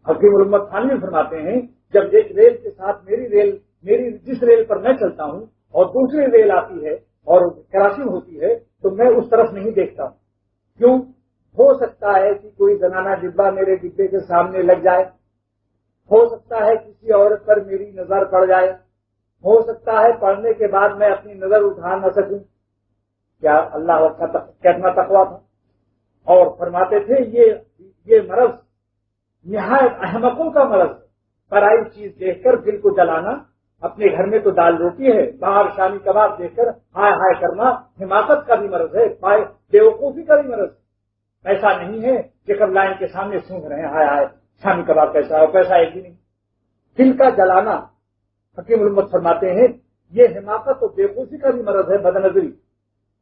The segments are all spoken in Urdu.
حکیم الامت تھانوی فرماتے ہیں جب ایک ریل کے ساتھ میری جس ریل پر میں چلتا ہوں اور دوسری ریل آتی ہے اور کراسنگ ہوتی ہے تو میں اس طرف نہیں دیکھتا ہوں. کیوں؟ ہو سکتا ہے کہ کوئی زنانہ ڈبہ میرے ڈبے کے سامنے لگ جائے، ہو سکتا ہے کسی عورت پر میری نظر پڑ جائے، ہو سکتا ہے پڑھنے کے بعد میں اپنی نظر اٹھا نہ سکوں. کیا اللہ کا کتنا تقویٰ تھا. اور فرماتے تھے یہ مرض نہایت احمقوں کا مرض ہے. پرائی چیز دیکھ کر دل کو جلانا، اپنے گھر میں تو دال روٹی ہے، باہر شامی کباب دیکھ کر ہائے ہائے کرنا حماقت کا بھی مرض ہے، بیوقوفی کا بھی مرض ہے. ایسا نہیں ہے کہ کب لائن کے سامنے سونگ رہے ہیں ہائے ہائے شامی کباب کیسا ہے، پیسہ ایک بھی نہیں. دل کا جلانا، حکیم الامت فرماتے ہیں یہ حماقت اور بیوقوفی کا بھی مرض ہے، بدنظری.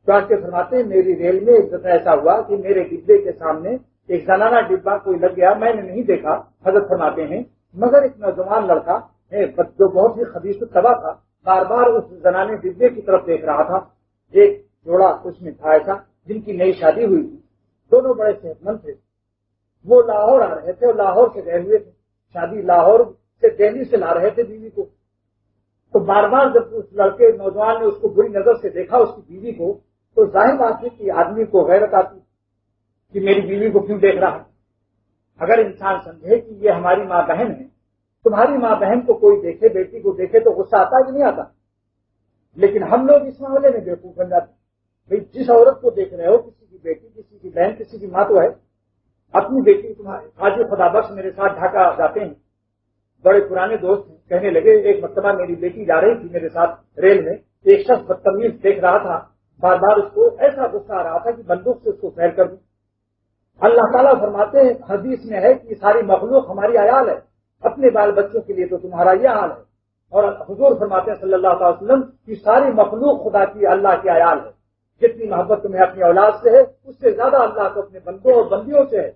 چانکہ فرماتے ہیں میری ریل میں ایک دفعہ ایسا ہوا کہ میرے ڈبے کے سامنے ایک زنانہ ڈبہ کوئی لگ گیا، میں نے نہیں دیکھا. حضرت فرماتے ہیں مگر ایک نوجوان لڑکا جو بہت ہی خبیث الطبع تھا بار بار اس زنانے ڈبے کی طرف دیکھ رہا تھا. ایک جوڑا اس میں تھا ایسا جن کی نئی شادی ہوئی تھی، دونوں بڑے صحت مند تھے. وہ لاہور آ رہے تھے اور لاہور سے گئے ہوئے تھے، شادی لاہور سے دہلی سے لا رہے تھے بیوی کو. تو بار بار جب اس لڑکے نوجوان نے اس کو بری نظر سے دیکھا اس کی بیوی کو، تو ظاہر بات ہے کہ آدمی کو غیرت آتی کہ میری بیوی کو کیوں دیکھ رہا ہے. اگر انسان سمجھے کہ یہ ہماری ماں بہن ہے، تمہاری ماں بہن کو کوئی دیکھے، بیٹی کو دیکھے تو غصہ آتا ہے کہ نہیں آتا؟ لیکن ہم لوگ اس معاملے میں بیوقوف بن جاتے ہیں. بھائی جس عورت کو دیکھ رہے ہو، کسی کی بیٹی، کسی کی بہن، کسی کی ماں تو ہے. اپنی بیٹی تمہارے حاجی خدا بخش میرے ساتھ ڈھاکہ جاتے ہیں، بڑے پرانے دوست ہیں، کہنے لگے ایک مرتبہ میری بیٹی جا رہی تھی میرے ساتھ ریل میں، ایک شخص بدتمیز دیکھ رہا تھا، بار بار اس کو ایسا غصہ آ رہا تھا کہ بندوق سے اس کو فیر کر دوں. اللہ تعالیٰ فرماتے ہیں حدیث میں ہے کہ یہ ساری مخلوق ہماری عیال ہے، اپنے بال بچوں کے لیے تو تمہارا یہ حال ہے. اور حضور فرماتے ہیں صلی اللہ تعالی وسلم کہ ساری مخلوق خدا کی اللہ کی عیال ہے. جتنی محبت تمہیں اپنی اولاد سے ہے اس سے زیادہ اللہ کو اپنے بندوں اور بندیوں سے ہے.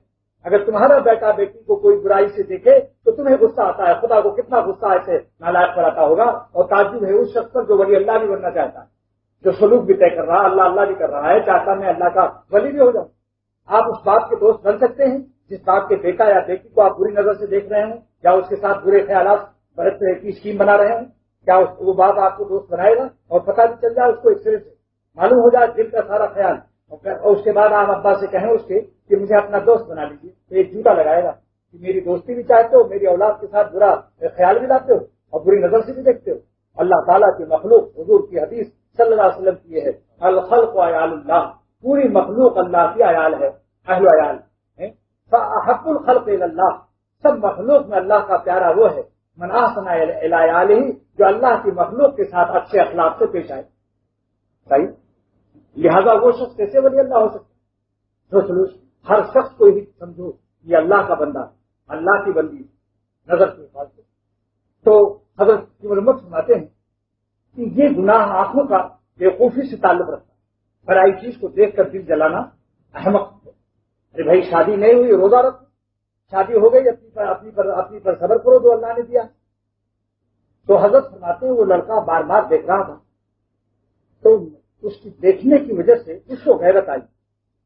اگر تمہارا بیٹا بیٹی کو کوئی برائی سے دیکھے تو تمہیں غصہ آتا ہے، خدا کو کتنا غصہ ایسے نالائق پر آتا ہوگا. اور تعجب ہے اس شخص پر جو ولی اللہ بھی بننا چاہتا ہے، جو سلوک بھی طے کر رہا ہے، اللہ بھی کر رہا ہے، چاہتا میں اللہ کا ولی بھی ہو جاؤں. آپ اس بات کے دوست بن سکتے ہیں جس بات کے بیٹا یا بیٹی کو آپ بری نظر سے دیکھ رہے ہوں یا اس کے ساتھ برے خیالات برتنے کی اسکیم بنا رہے ہیں. کیا وہ بات آپ کو دوست بنائے گا؟ اور پتہ بھی چل جائے اس کو ایک سرے سے معلوم ہو جائے دل کا سارا خیال، اور اس کے بعد آپ ابا سے کہیں اس کے کہ مجھے اپنا دوست بنا لیجیے، تو ایک جھوٹا لگائے گا کہ میری دوستی بھی چاہتے ہو، میری اولاد کے ساتھ برا خیال بھی لاتے ہو اور بری نظر سے بھی دیکھتے ہو. اللہ تعالیٰ کی مخلوق، حضور کی حدیث صلی اللہ علیہ وسلم کی ہے الخلق عیال اللہ، پوری مخلوق اللہ کی عیال ہے، اہل عیال. فاحب الخلق الی اللہ، سب مخلوق میں اللہ کا پیارا وہ ہے من احسن الی عیالہ، جو اللہ کی مخلوق کے ساتھ اچھے اخلاق سے پیش آئے. صحیح. لہذا وہ شخص کیسے ولی اللہ ہو سکتا؟ سوچ ہر شخص کو ہی سمجھو یہ اللہ کا بندہ، اللہ کی بندی نظر کے حفاظ سے. تو حضرت محمد سناتے ہیں کہ یہ گناہ آنکھوں کا بیوقوفی سے تعلق رکھتا ہے. برائی چیز کو دیکھ کر دل جلانا احمق ہے. ارے بھائی شادی نہیں ہوئی روزہ رکھو، شادی ہو گئی اپنی پر صبر کرو جو اللہ نے دیا. تو حضرت فرماتے ہیں وہ لڑکا بار بار دیکھ رہا تھا، تو اس کی دیکھنے کی وجہ سے اس کو غیرت آئی.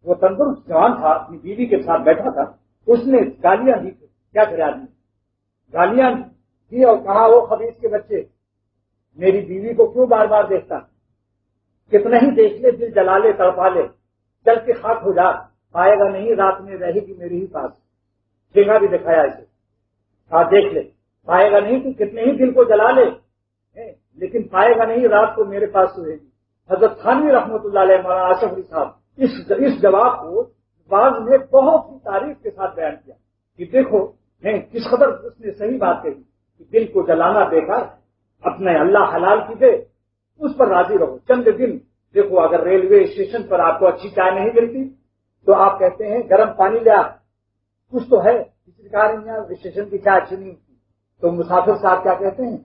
وہ تندرست جوان تھا، اپنی بیوی کے ساتھ بیٹھا تھا، اس نے گالیاں دی. کیا کرے آدمی، گالیاں دی اور کہا وہ خبیث کے بچے میری بیوی کو کیوں بار بار دیکھتا، کتنا ہی دیکھ لے دل جلا لے تڑپا لے، چل کے خاک ہو جا، پائے گا نہیں رات میں رہے گی میرے ہی پاس. ٹھیکا بھی دکھایا اسے، ہاں دیکھ لے، پائے گا نہیں تو کتنے ہی دل کو جلا لے لیکن پائے گا نہیں رات کو میرے پاس رہے گی. حضرت تھانوی رحمۃ اللہ علیہ مولانا آصف علی صاحب اس جواب کو بعض نے بہت سی تعریف کے ساتھ بیان کیا کہ دیکھو کس قدر اس نے صحیح بات کہی کہ دل کو جلانا بیکار، اپنے اللہ حلال کی دے اس پر راضی رہو. چند دن دیکھو اگر ریلوے اسٹیشن پر آپ کو اچھی چائے نہیں ملتی تو آپ کہتے ہیں گرم پانی لیا، کچھ تو ہے. کسی کہا یہاں اسٹیشن کی چائے اچھی نہیں ہوتی تو مسافر صاحب کیا کہتے ہیں،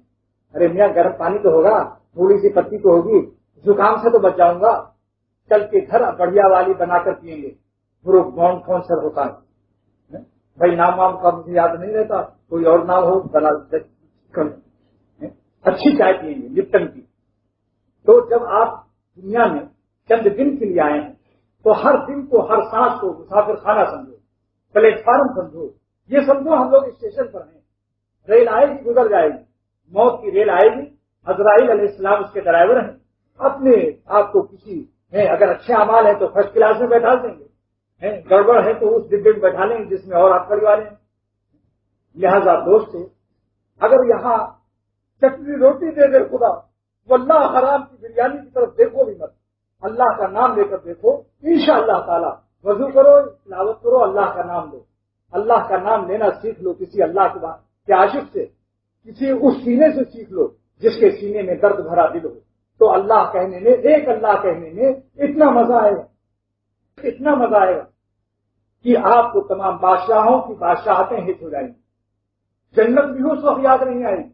ارے میاں گرم پانی تو ہوگا، تھوڑی سی پتی تو ہوگی، زکام سے تو بچ جاؤں گا، چل کے گھر بڑھیا والی بنا کر پیئیں گے. کون سر ہوتا ہے بھائی، نام وام کا مجھے یاد نہیں رہتا، کوئی اور نام ہو بنا اچھی چائے پیئیں گے لپٹن کی. تو جب آپ دنیا میں چند دن کے لیے آئے ہیں تو ہر دن کو، ہر سانس کو مسافر خانہ سمجھو، پلیٹ فارم سمجھو، یہ سمجھو ہم لوگ اسٹیشن پر ہیں، ریل آئے گی گزر جائے گی، موت کی ریل آئے گی، عزرائیل علیہ السلام اس کے ڈرائیور ہیں، اپنے آپ کو کسی اگر اچھے اعمال ہیں تو فرسٹ کلاس میں بیٹھا دیں گے، گڑبڑ ہے تو اس ڈبے میں بیٹھا لیں گے جس میں اور آپ پریوار ہیں۔ لہذا دوست اگر یہاں چٹنی روٹی دے دے خدا، واللہ حرام کی بریانی کی طرف دیکھو بھی مت، اللہ کا نام لے کر دیکھو، انشاءاللہ تعالی وضو کرو، تلاوت کرو، اللہ کا نام لو، اللہ کا نام لینا سیکھ لو، کسی اللہ کے عاشق سے، کسی اس سینے سے سیکھ لو جس کے سینے میں درد بھرا دل ہو، تو اللہ کہنے میں، ایک اللہ کہنے میں اتنا مزہ آئے گا، اتنا مزہ آئے گا کہ آپ کو تمام بادشاہوں کی بادشاہتیں ہٹ ہو جائیں گی، جنت بھی اس وقت یاد نہیں آئے گی،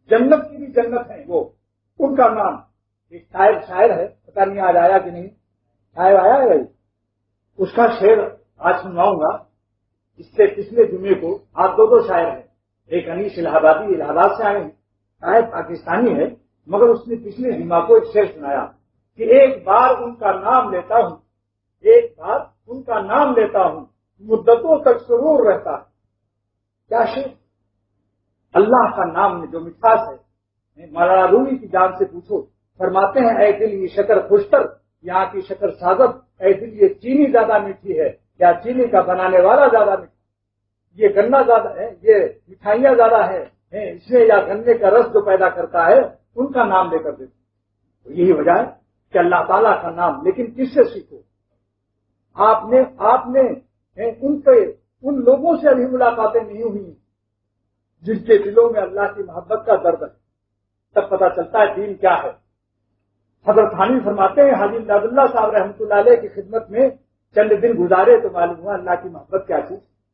جنت کی بھی جنت ہے وہ، ان کا نام۔ ایک شاعر ہے، پتہ نہیں آج آیا کہ نہیں، شاعر آیا ہے بھائی، اس کا شعر آج سنواؤں گا۔ اس سے پچھلے جمعے کو آج دو شاعر ہیں، ایک انیس الہ آبادی الہ آباد سے آئے ہیں، شاعر پاکستانی ہے، مگر اس نے پچھلے جمعہ کو ایک شعر سنایا کہ ایک بار ان کا نام لیتا ہوں، ایک بار ان کا نام لیتا ہوں، مدتوں تک سرور رہتا ہے۔ کیا شعر! اللہ کا نام میں جو مٹھاس ہے، مولانا رومی کی جان سے پوچھو، فرماتے ہیں اے دل یہ شکر خوشتر، یہاں کی شکر سازت، اے دل یہ چینی زیادہ میٹھی ہے یا چینی کا بنانے والا زیادہ میٹھا، یہ گنا زیادہ ہے، یہ مٹھائیاں زیادہ ہے اس میں، یا گنے کا رس جو پیدا کرتا ہے، ان کا نام لے کر دیکھو۔ یہی وجہ ہے کہ اللہ تعالیٰ کا نام، لیکن کس سے سیکھو؟ آپ نے ان لوگوں سے ابھی ملاقاتیں نہیں ہوئی جن کے دلوں میں اللہ کی محبت کا درد ہے، تب پتہ چلتا ہے دین کیا ہے۔ حضرت حانی فرماتے ہیں حاجی امداد اللہ صاحب رحمۃ اللہ علیہ کی خدمت میں چند دن گزارے تو معلوم ہوا اللہ کی محبت کیا چیز۔